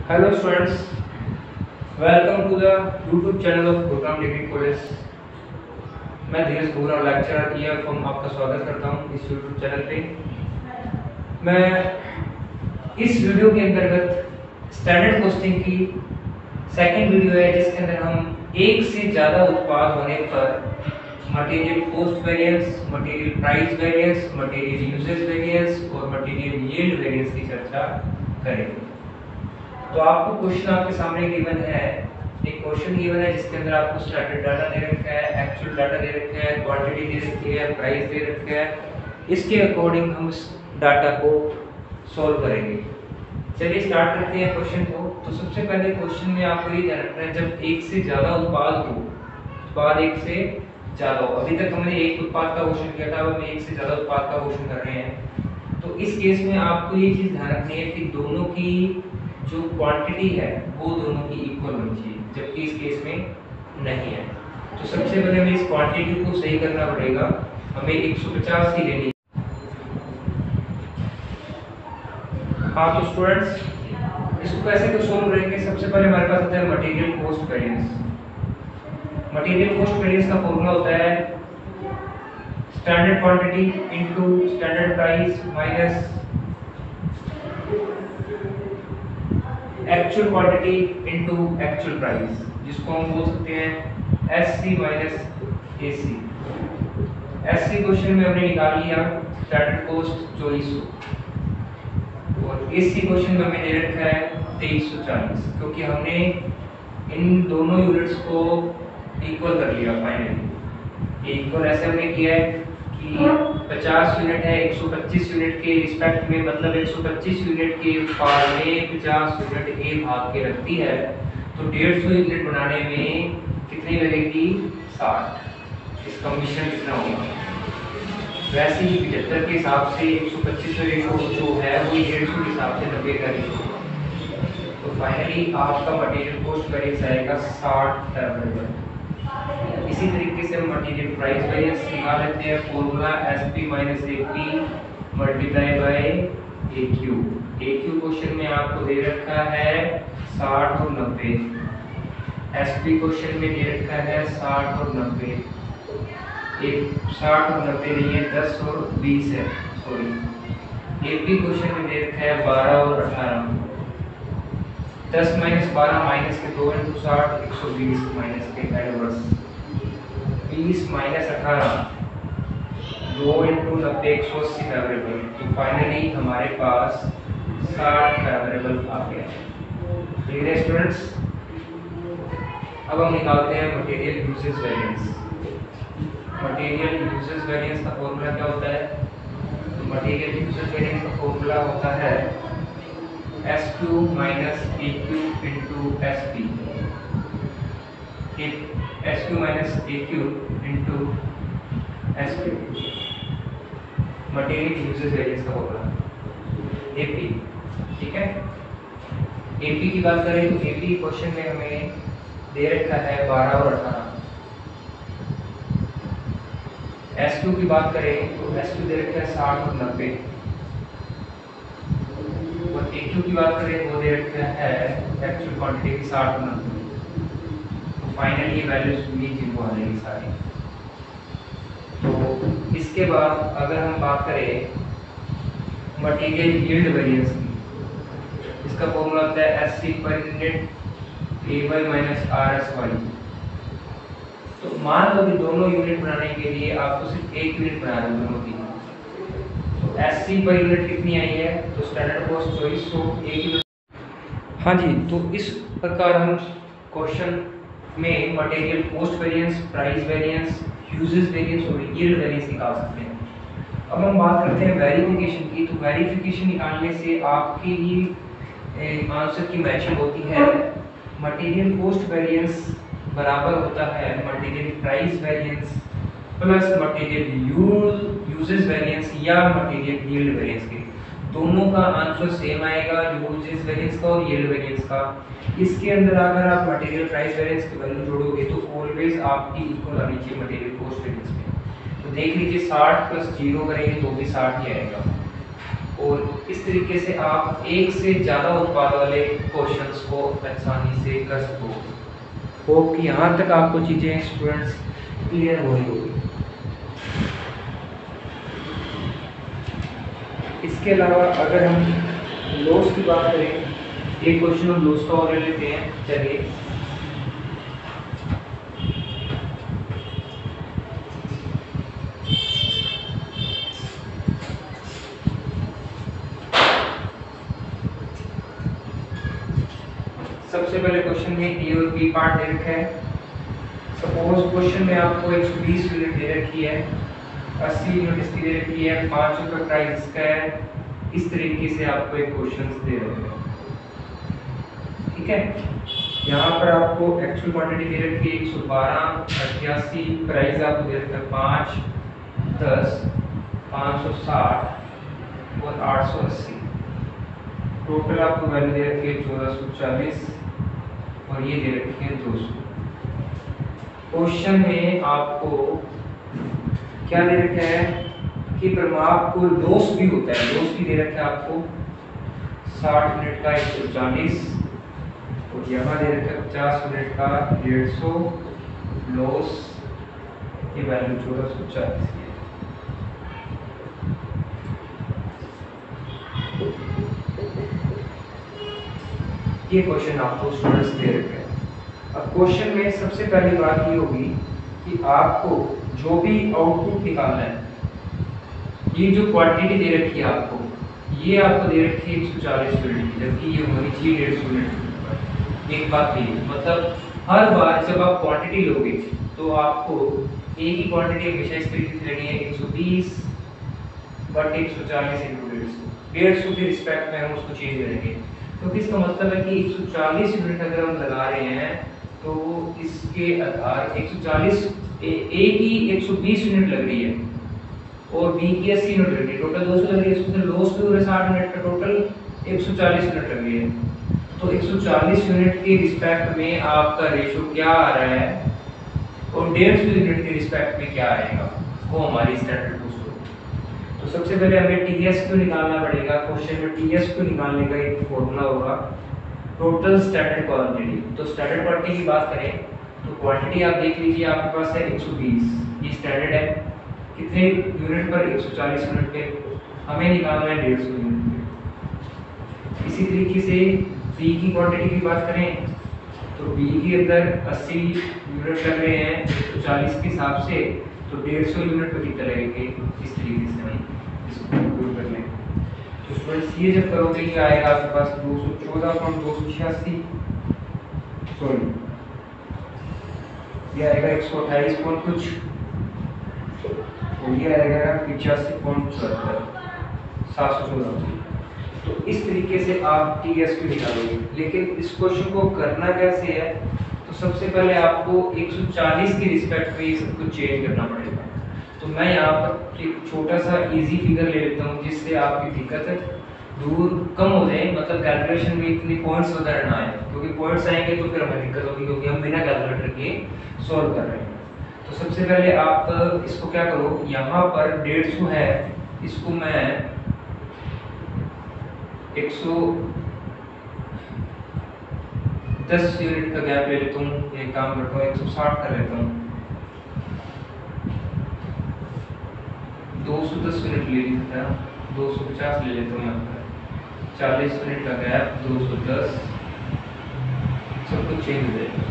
Hello students, welcome to the YouTube channel of Gurgaon Degree College। मैं धीरज बोरा lecturer year from आपका स्वागत करता हूं इस YouTube चैनल पे। मैं इस वीडियो के अंतर्गत स्टैंडर्ड कॉस्टिंग की सेकंड वीडियो है जिसके अंदर हम एक से ज़्यादा उत्पाद होने पर material cost variance, material price variance, material usages variance और मटेरियल यील्ड वेरिएंस की चर्चा करेंगे। तो आपको क्वेश्चन आपके सामने गिवन है, एक क्वेश्चन गिवन है जिसके अंदर आपको स्टैंडर्ड डाटा दे रखा है, एक्चुअल डाटा दे रखा है, क्वांटिटी दे रखी है, प्राइस दे रखा है। इसके अकॉर्डिंग हम इस डाटा को सॉल्व करेंगे। चलिए स्टार्ट करते हैं क्वेश्चन को। तो सबसे पहले क्वेश्चन में आपको ये ध्यान रखना है, जब एक से ज्यादा उत्पाद हो, उत्पाद एक से ज्यादा हो, अभी तक हमने एक उत्पाद का क्वेश्चन किया था, अब हम एक से ज्यादा उत्पाद का क्वेश्चन कर रहे हैं। तो इस केस में आपको ये चीज ध्यान रखनी है कि दोनों की जो क्वांटिटी है वो दोनों की इक्वल होनी चाहिए, जबकि इस केस में नहीं है। तो सबसे पहले हमें इस क्वांटिटी को सही करना पड़ेगा, हमें 150 ही लेनी है। हाँ तो स्टूडेंट्स इसको कैसे तो सोल्व करेंगे। सबसे पहले हमारे पास होता है material cost variance. Material cost variance का फॉर्मूला होता है standard quantity into standard price minus actual quantity into actual price, जिसको हम बोल सकते हैं SC minus AC. SC question में हमने निकाल लिया स्टैंडर्ड कॉस्ट 2400 और एसी क्वेश्चन में हमें दे रखा है 2340, क्योंकि हमने इन दोनों यूनिट्स को इक्वल कर लिया फाइनली। इक्वल ऐसे हमने किया है कि 50 यूनिट है 125 यूनिट के रिस्पेक्ट में, मतलब 125 यूनिट के उत्पाद में 50 यूनिट ए भाग के रखती है, तो 150 यूनिट बनाने में कितनी लगेगी 60। इसका मिश्रण कितना होगा, वैसे ही 75 के हिसाब से 125 रेशो जो है वो 150 के हिसाब से 90 का रेशो होगा। तो फाइनली आपका मटेरियल कॉस्ट वेरिएंस आएगा 60। इसी तरीके से हम मटेरियल प्राइस वेरिएंस निकाल लेते हैं। Formula SP minus AP multiply by AQ. AQ question में आपको दे रखा है 60 और 90, एसपी क्वेश्चन में दे रखा है 60 और 90। एक 60 और 90 नहीं है, 10 और 20 है, सॉरी। एपी क्वेश्चन में दे रखा है 12 और 18। 10 माइनस 12 माइनस के 2 इंटू 60 120 माइनस के एडवर्स 20 माइनस 18 2 इंटू 90 180 फेवरेबल। तो फाइनली हमारे पास 60 फेवरेबल आ गया। ठीक है स्टूडेंट्स, अब हम निकालते हैं material usages variance. Material usages variance का फॉर्मूला क्या होता है, तो मटेरियल यूजेज वेरिएंस का फॉर्मूला होता है SQ minus AQ into SP। SQ minus AQ into SP material usages variance का होगा AP। ठीक है, AP की बात करें तो AP क्वेश्चन में हमें दे रखा है 12 और 18। SQ की बात करें तो SQ दे रखा है 60 और 90 और AQ की बात करें वो दे रखा है एक्चुअल क्वांटिटी की 60 और 90। तो फाइनली वैल्यूज भी 0 आ जाएगी सारी। तो इसके बाद अगर हम बात करें मटेरियल यील्ड वेरिएंस की, इसका फॉर्मूला होता है SC per unit AY minus RSY। तो मान लो कि दोनों यूनिट बनाने के लिए आपको सिर्फ एक यूनिट बना रहे दोनों की, तो SC पर यूनिट कितनी आई है, तो स्टैंडर्ड कॉस्ट 2400 एक यूनिट। हाँ जी, तो इस प्रकार हम क्वेश्चन में material cost variance, price variance, usages variance और यील्ड वेरिएंस निकाल सकते हैं। अब हम बात करते हैं वेरिफिकेशन की। तो वेरिफिकेशन निकालने से आपकी ही आंसर की मैचिंग होती है। मटेरियल कॉस्ट वेरिएंस बराबर होता है material price variance plus material usages variance या मटेरियल यील्ड वेरिएंस के। दोनों का आंसर सेम आएगा, यूजेज वेरिएंस का और यील्ड वेरिएंस का। इसके अंदर अगर आप मटेरियल प्राइस वेरिएंस की वैल्यू जोड़ोगे तो ऑलवेज आपकी इक्वल आनी चाहिए मटेरियल कॉस्ट वेरिएंस में। तो देख लीजिए 60 प्लस 0 करेंगे तो भी 60 ही आएगा। और इस तरीके से आप एक से ज़्यादा उत्पाद वाले क्वेश्चंस को आसानी से कर सको। होप कि यहाँ तक आपको चीज़ें स्टूडेंट्स क्लियर हो रही होगी। इसके अलावा अगर हम लॉस की बात करें, एक क्वेश्चन हम लॉस का और ले लेते हैं। चलिए, सबसे पहले क्वेश्चन में ए और बी पार्ट दे रखा है। सपोज क्वेश्चन में आपको 120 यूनिट दे रखी है, 80 यूनिट इसकी दे रखी है, 5 रुपये प्राइस इसका है। इस तरीके से आपको एक क्वेश्चन दे रखे हैं, ठीक है। यहाँ पर आपको एक्चुअल क्वांटिटी दे रखी है 112, 88, प्राइस आपको दे रखा है 5, 10, 560 और 880। टोटल आपको वैल्यू दे रखी है 1440 और ये दे रखी है 200। क्वेश्चन में आपको क्या दे रखा है कि प्रभाव को लॉस भी होता है। लॉस भी दे रखा है आपको 60 मिनट का 140 और यहाँ दे रखा है 50 मिनट का 150। लॉस की वैल्यू 1440 है। ये क्वेश्चन आपको स्टूडेंट्स दे रखे हैं। अब क्वेश्चन में सबसे पहली बात ये होगी कि आपको जो भी आउटपुट निकालना है, ये जो क्वांटिटी दे रखी है आपको, ये आपको दे रखी है 140 यूनिट की, जबकि ये होनी चाहिए 150 यूनिट। एक बात ये मतलब हर बार जब आप क्वांटिटी लोगे तो आपको एक ही क्वांटिटी हमेशा इस तरीके से लेनी है 120 बट 140 इंटू 150 के रिस्पेक्ट में हम उसको चेंज करेंगे। तो इसका मतलब है कि 140 यूनिट अगर हम लगा रहे हैं तो इसके आधार 140 ए की 120 यूनिट लग रही है और बी की 80 यूनिट लग रही है, टोटल 200 लग रही है। इसमें लॉस भी हो रहा है 60 यूनिट का, टोटल 140 यूनिट लग रही है। तो 140 यूनिट के रिस्पेक्ट में आपका रेशो क्या आ रहा है और 150 यूनिट के रिस्पेक्ट में क्या आएगा, वो हमारी स्टैंडर्ड कॉस्ट होगी। तो सबसे पहले हमें टीएस को निकालना पड़ेगा। क्वेश्चन में टीएस को निकालने का एक फॉर्मूला होगा, टोटल स्टैंडर्ड क्वांटिटी। तो स्टैंडर्ड क्वांटिटी की बात करें तो क्वांटिटी आप देख लीजिए, आपके पास है 120, ये स्टैंडर्ड है। कितने यूनिट पर? 140 यूनिट पे। हमें निकालना है 150 यूनिट पे। इसी तरीके से बी की क्वांटिटी की बात करें तो बी के अंदर 80 यूनिट लग रहे हैं 140 के हिसाब से, तो 150 यूनिट पर कितना लगेंगे, इस तरीके से हम इसको कैलकुलेट कर लेंगे। तो स्टूडेंट्स ये जब करोगे ये आएगा आपके पास 214.286, सॉरी ये आएगा 128 पॉइंट कुछ और ये आएगा 85.74, 714। तो इस तरीके से आप टीएस को निकालोगे। लेकिन इस क्वेश्चन को करना कैसे है, तो सबसे पहले आपको 140 के रिस्पेक्ट में ये सब कुछ चेंज करना पड़ेगा। तो मैं यहाँ पर एक छोटा सा इजी फिगर ले लेता हूँ जिससे आपकी दिक्कत दूर कम हो जाए, मतलब कैलकुलेशन में इतनी पॉइंट्स वगैरह ना आए, क्योंकि पॉइंट्स आएंगे तो फिर हमें दिक्कत होगी क्योंकि हम बिना कैलकुलेटर के सॉल्व कर रहे हैं। तो सबसे पहले आप इसको क्या करो, यहाँ पर 150 है, इसको मैं 110 यूनिट का गैप ले लेता हूँ, एक काम करता हूँ 160 कर लेता हूँ, 210 यूनिट ले लेता हूँ, 250 ले लेता हूँ, यहाँ पर 40 मिनट का गैप, 210, सब कुछ चेंज हो जाएगा।